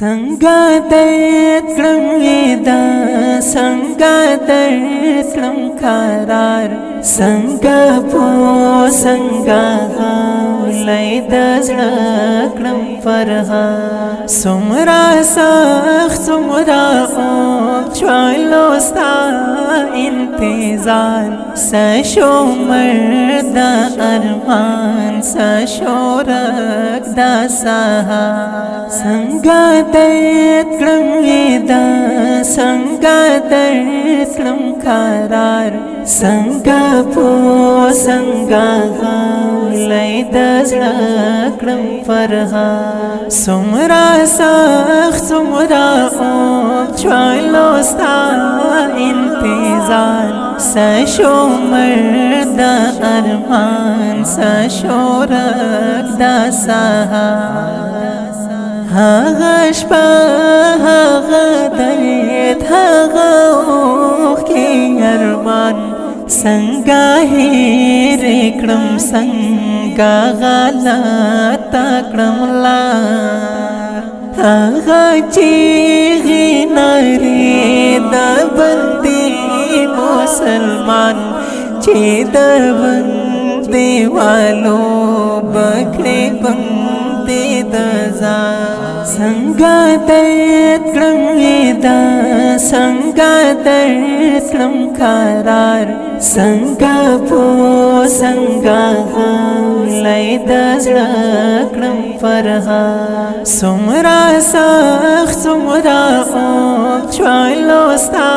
څنګه درد کړم وېدا څنګه درد کړم قرار څنګه پو څنګه غولای د زړه کړم فرها څومره سخت څومره چوالو ستا انتظار سشو مرد ارمان سشو رک دا سها څنګه درد کړم وېدا څنګه درد کړم قرار څنګه پو څنګه غولای د زړه کړم فرها څومره سخت څومره چوالو ستا انتظار سشو مرد ارمان سشو رک دا سها هغه شپه هغه درد هغه اوښکې ارمان څنګه هېر کړم څنګه غلط کړم لار هغه چیغې نارې د بندي مسلمان چې د بندیوالو بکړې بندې د ځان څنګه درد کړم وېدا څنګه درد کړم قرار څنګه پو څنګه غولای د زړه کړم فرها څومره سخت څومره چوالو ستا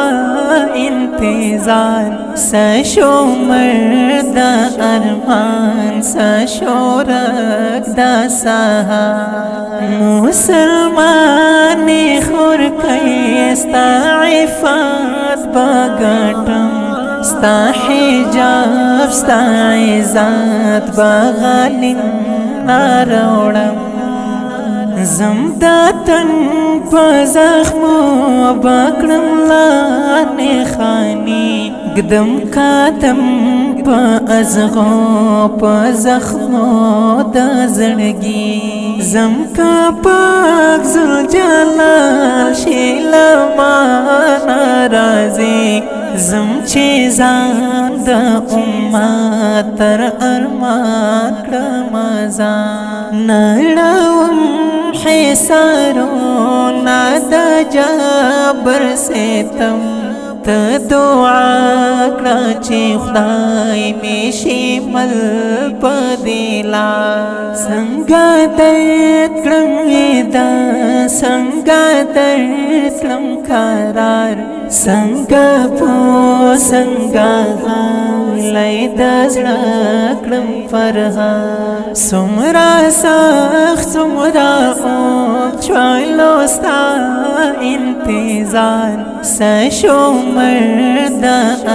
انتظار سشو مرد ارمان سشو رک دا سها مسلمان خور کئی ستا عفت بغټم ستا حجاب ستا عزت بغالین ناروړم زمداتن پزخمو بکړم لانې خانی قدم قدم په ازغو په زخمو د زړګي زم کا پاک زل جلال شیلا ما ناراضي زم چې ځان د امت تر ارمان کړم ځان نړوم حسارونه د جبر ستم ته دعا کړه چې خدای مې شمل په دلا څنګه درد کړم وېدا څنګه درد کړم قرار څنګه پو څنګه غولای د زړه کړم فرها څومره سخت څومره چوالو ستا انتظار سشو مرد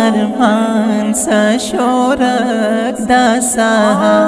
ارمان سشو رک دا سها